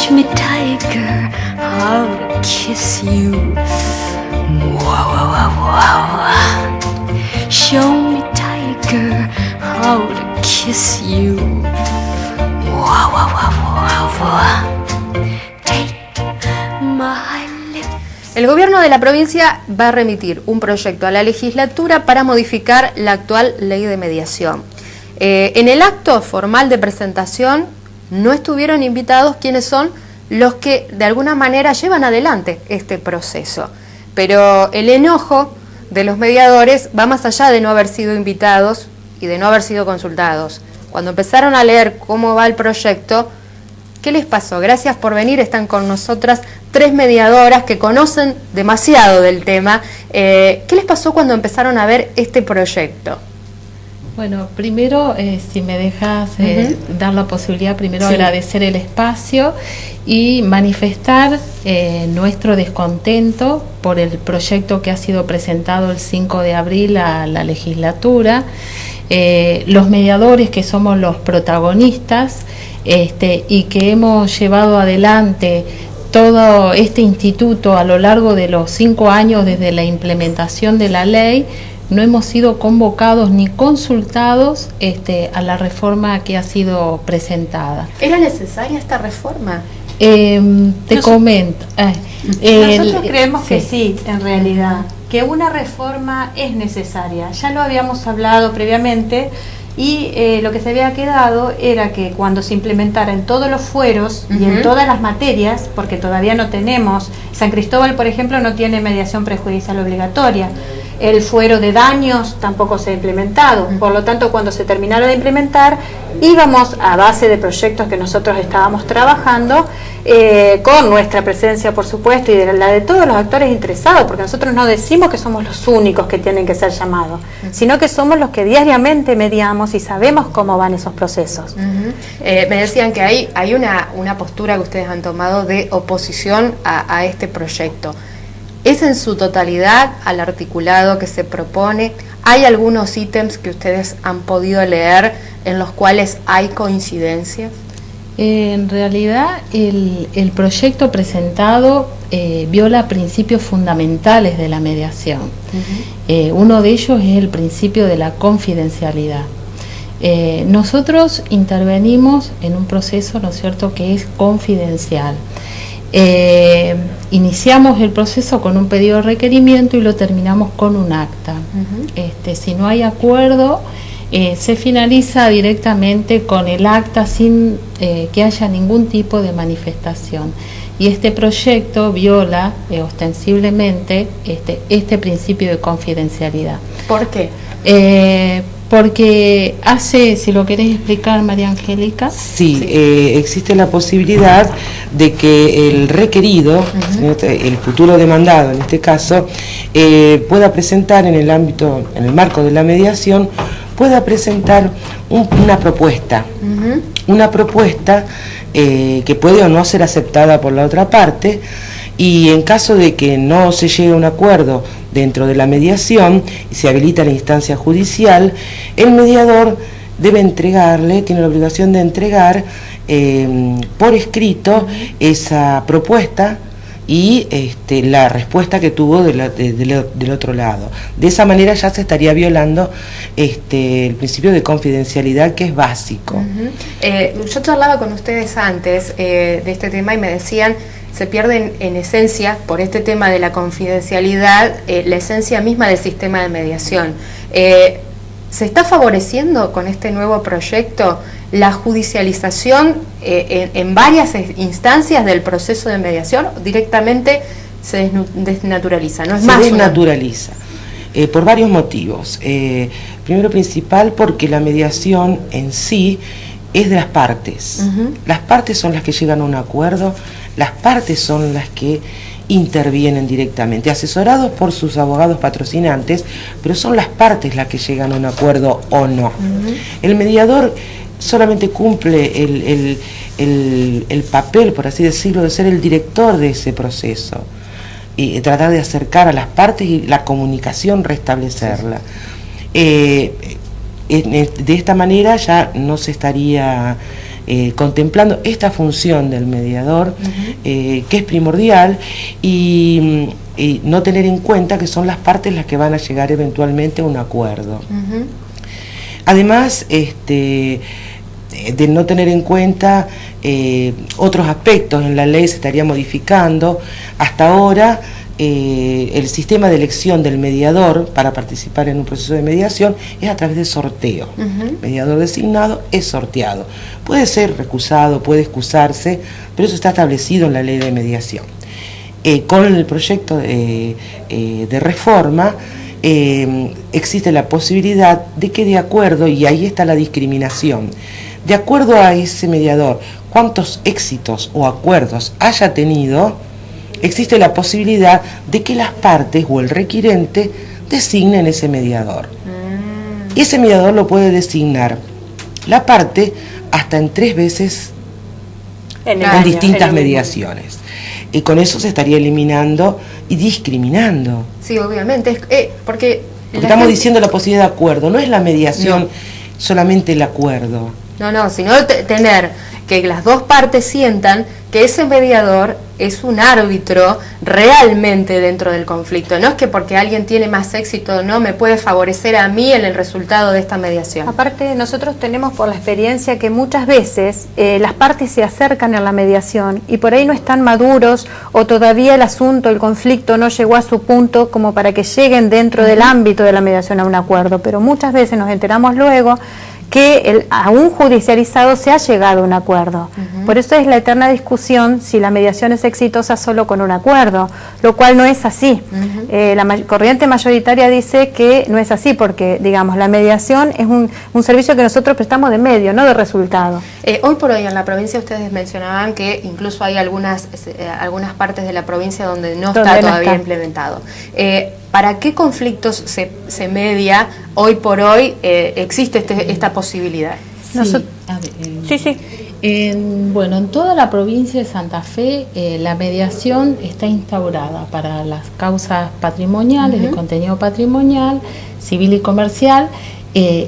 Teach me, tiger, how to kiss you. Wow, wow, wow, wow. Show me, tiger, how to kiss you. Wow, wow, wow, wow, wow. Take my lips. El gobierno de la provincia va a remitir un proyecto a la legislatura para modificar la actual ley de mediación. En el acto formal de presentación no estuvieron invitados quienes son los que de alguna manera llevan adelante este proceso. Pero el enojo de los mediadores va más allá de no haber sido invitados y de no haber sido consultados. Cuando empezaron a leer cómo va el proyecto, ¿qué les pasó? Gracias por venir, están con nosotras 3 mediadoras que conocen demasiado del tema. ¿Qué les pasó cuando empezaron a ver este proyecto? Bueno, primero, si me dejas dar la posibilidad, primero Sí. agradecer el espacio y manifestar nuestro descontento por el proyecto que ha sido presentado el 5 de abril a la legislatura. Los mediadores que somos los protagonistas y que hemos llevado adelante todo este instituto a lo largo de los 5 años desde la implementación de la ley, no hemos sido convocados ni consultados a la reforma que ha sido presentada. ¿Era necesaria esta reforma? Te comento. Nosotros creemos que sí, en realidad, que una reforma es necesaria. Ya lo habíamos hablado previamente y lo que se había quedado era que cuando se implementara en todos los fueros y en todas las materias, porque todavía no tenemos, San Cristóbal, por ejemplo, no tiene mediación prejudicial obligatoria. El fuero de daños tampoco se ha implementado, por lo tanto cuando se terminara de implementar íbamos a base de proyectos que nosotros estábamos trabajando con nuestra presencia por supuesto y de la de todos los actores interesados, porque nosotros no decimos que somos los únicos que tienen que ser llamados, sino que somos los que diariamente mediamos y sabemos cómo van esos procesos. Me decían que hay una postura que ustedes han tomado de oposición a este proyecto. ¿Es en su totalidad al articulado que se propone? ¿Hay algunos ítems que ustedes han podido leer en los cuales hay coincidencias? En realidad, el proyecto presentado viola principios fundamentales de la mediación. Uno de ellos es el principio de la confidencialidad. Nosotros intervenimos en un proceso, ¿no es cierto?, que es confidencial. Iniciamos el proceso con un pedido de requerimiento y lo terminamos con un acta. Si no hay acuerdo, se finaliza directamente con el acta sin que haya ningún tipo de manifestación. Y este proyecto viola ostensiblemente este principio de confidencialidad. ¿Por qué? Porque hace, si lo querés explicar, María Angélica. Sí, existe la posibilidad de que el requerido, el futuro demandado en este caso, pueda presentar en el marco de la mediación, pueda presentar una propuesta. Una propuesta que puede o no ser aceptada por la otra parte, y en caso de que no se llegue a un acuerdo dentro de la mediación y se habilita la instancia judicial, el mediador debe tiene la obligación de entregar por escrito esa propuesta y la respuesta que tuvo del otro lado. De esa manera ya se estaría violando el principio de confidencialidad, que es básico. Yo charlaba con ustedes antes de este tema y me decían, se pierde en esencia, por este tema de la confidencialidad, la esencia misma del sistema de mediación. ¿Se está favoreciendo con este nuevo proyecto la judicialización en varias instancias del proceso de mediación? ¿Directamente se desnaturaliza? ¿No es más? Se desnaturaliza por varios motivos. Primero principal, porque la mediación en sí es de las partes. Las partes son las que llegan a un acuerdo, las partes son las que intervienen directamente, asesorados por sus abogados patrocinantes, pero son las partes las que llegan a un acuerdo o no. El mediador solamente cumple el papel, por así decirlo, de ser el director de ese proceso y tratar de acercar a las partes y la comunicación restablecerla. De esta manera ya no se estaría contemplando esta función del mediador, que es primordial, y no tener en cuenta que son las partes las que van a llegar eventualmente a un acuerdo. Además, de no tener en cuenta otros aspectos en la ley, se estaría modificando. Hasta ahora el sistema de elección del mediador para participar en un proceso de mediación es a través de sorteo. El mediador designado es sorteado. Puede ser recusado, puede excusarse, pero eso está establecido en la ley de mediación. Con el proyecto de reforma existe la posibilidad de que, de acuerdo, y ahí está la discriminación, de acuerdo a ese mediador, cuántos éxitos o acuerdos haya tenido, existe la posibilidad de que las partes o el requirente designen ese mediador. Ese mediador lo puede designar la parte hasta en 3 veces en distintas mediaciones. Y con eso se estaría eliminando y discriminando. Sí, obviamente, porque estamos diciendo la posibilidad de acuerdo, no es la mediación solamente el acuerdo. No, sino tener que las dos partes sientan que ese mediador es un árbitro realmente dentro del conflicto. No es que porque alguien tiene más éxito no me puede favorecer a mí en el resultado de esta mediación. Aparte, nosotros tenemos por la experiencia que muchas veces las partes se acercan a la mediación y por ahí no están maduros, o todavía el asunto, el conflicto no llegó a su punto como para que lleguen dentro del ámbito de la mediación a un acuerdo. Pero muchas veces nos enteramos luego que aún judicializado se ha llegado a un acuerdo. Por eso es la eterna discusión si la mediación es exitosa solo con un acuerdo, lo cual no es así. La corriente mayoritaria dice que no es así, porque, digamos, la mediación es un servicio que nosotros prestamos de medio, no de resultado. Hoy por hoy en la provincia ustedes mencionaban que incluso hay algunas partes de la provincia donde no está todavía implementado. ¿Para qué conflictos se media hoy por hoy? ¿Existe esta posibilidad? Sí. Bueno, en toda la provincia de Santa Fe la mediación está instaurada para las causas patrimoniales, de contenido patrimonial, civil y comercial,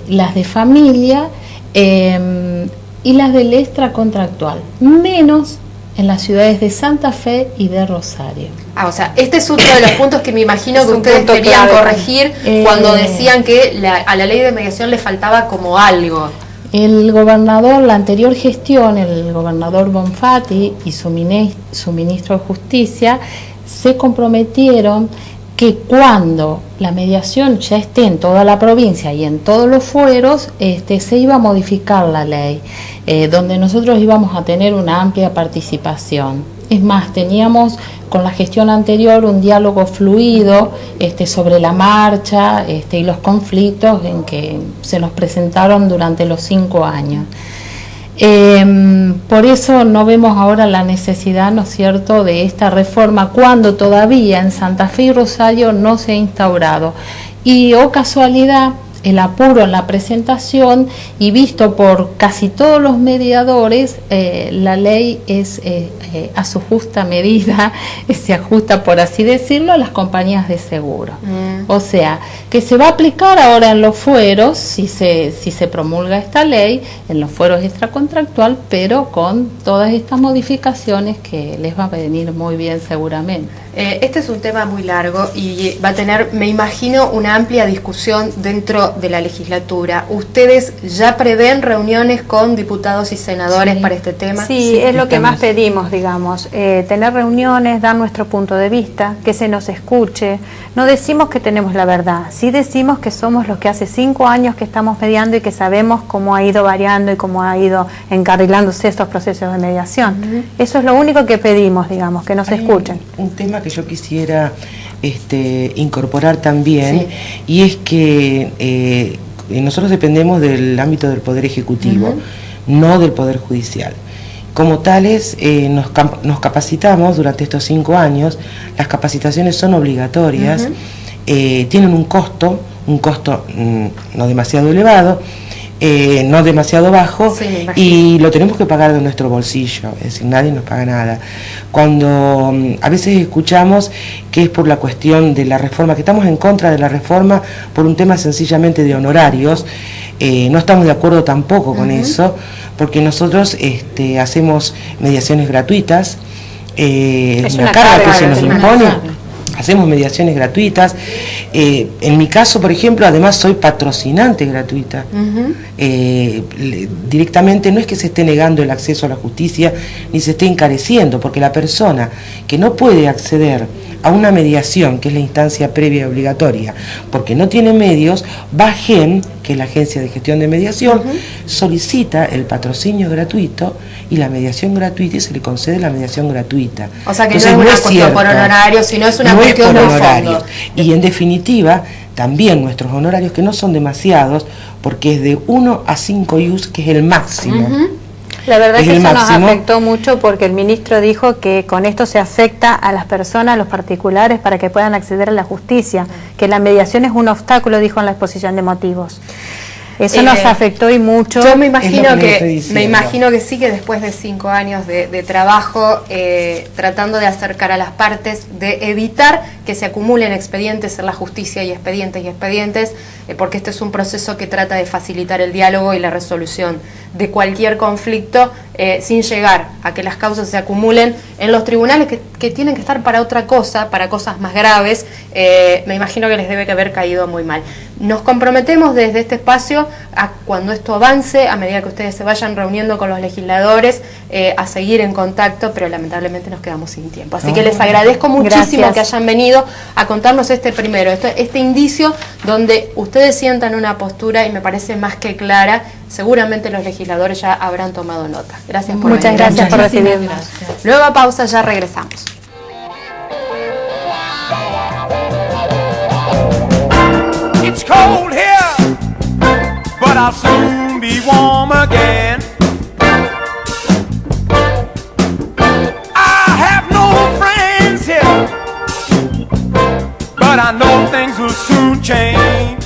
las de familia y las del extracontractual, menos en las ciudades de Santa Fe y de Rosario. O sea, este es uno de los puntos que me imagino que ustedes querían corregir cuando decían que a la ley de mediación le faltaba como algo. El gobernador, la anterior gestión, el gobernador Bonfatti y su ministro de Justicia se comprometieron que cuando la mediación ya esté en toda la provincia y en todos los fueros, se iba a modificar la ley, donde nosotros íbamos a tener una amplia participación. Es más, teníamos con la gestión anterior un diálogo fluido sobre la marcha y los conflictos en que se nos presentaron durante los 5 años. Por eso no vemos ahora la necesidad, ¿no es cierto?, de esta reforma cuando todavía en Santa Fe y Rosario no se ha instaurado. Y, casualidad, el apuro en la presentación y visto por casi todos los mediadores, la ley es a su justa medida, se ajusta, por así decirlo, a las compañías de seguro. O sea, que se va a aplicar ahora en los fueros, si se promulga esta ley, en los fueros extracontractual, pero con todas estas modificaciones que les va a venir muy bien seguramente. Este es un tema muy largo y va a tener, me imagino, una amplia discusión dentro de la legislatura. ¿Ustedes ya prevén reuniones con diputados y senadores para este tema? Sí, es lo que más pedimos, digamos, tener reuniones, dar nuestro punto de vista, que se nos escuche. No decimos que tenemos la verdad, sí decimos que somos los que hace 5 años que estamos mediando y que sabemos cómo ha ido variando y cómo ha ido encarrilándose estos procesos de mediación. Eso es lo único que pedimos, digamos, que nos escuchen. Un tema que yo quisiera incorporar también, y es que nosotros dependemos del ámbito del Poder Ejecutivo, no del Poder Judicial. Como tales, nos capacitamos durante estos 5 años. Las capacitaciones son obligatorias, tienen un costo no demasiado elevado, no demasiado bajo, y lo tenemos que pagar de nuestro bolsillo, es decir, nadie nos paga nada. Cuando a veces escuchamos que es por la cuestión de la reforma, que estamos en contra de la reforma por un tema sencillamente de honorarios, no estamos de acuerdo tampoco con eso, porque nosotros hacemos mediaciones gratuitas, Es una una carga que carga, se nos es una impone. carga. Hacemos mediaciones gratuitas. En mi caso, por ejemplo, además soy patrocinante gratuita. Directamente no es que se esté negando el acceso a la justicia ni se esté encareciendo, porque la persona que no puede acceder a una mediación, que es la instancia previa y obligatoria, porque no tiene medios, va a GEM, que es la Agencia de Gestión de Mediación, solicita el patrocinio gratuito y la mediación gratuita y se le concede la mediación gratuita. O sea que Entonces, no es una cuestión cierto, por honorarios, sino es una no cuestión por de honorarios. fondo. Y en definitiva, también nuestros honorarios, que no son demasiados, porque es de 1 a 5 IUs, que es el máximo. La verdad Es que el eso máximo. nos afectó mucho porque el ministro dijo que con esto se afecta a las personas, a los particulares, para que puedan acceder a la justicia, que la mediación es un obstáculo, dijo en la exposición de motivos. Eso nos afectó y mucho. Yo me Es lo imagino que le estoy diciendo. que sí, que después de 5 años de trabajo, tratando de acercar a las partes, de evitar que se acumulen expedientes en la justicia y expedientes, porque este es un proceso que trata de facilitar el diálogo y la resolución de cualquier conflicto, sin llegar a que las causas se acumulen en los tribunales que tienen que estar para otra cosa, para cosas más graves. Me imagino que les debe haber caído muy mal. Nos comprometemos desde este espacio a, cuando esto avance, a medida que ustedes se vayan reuniendo con los legisladores, a seguir en contacto, pero lamentablemente nos quedamos sin tiempo. Así que les agradezco muchísimo Gracias. que hayan venido a contarnos este indicio donde ustedes sientan una postura, y me parece más que clara. Seguramente los legisladores ya habrán tomado nota. Gracias por Muchas venir. gracias por recibirnos. Nueva pausa, ya regresamos. It's cold here, but I'll soon be warm again. I have no friends here, but I know things will soon change.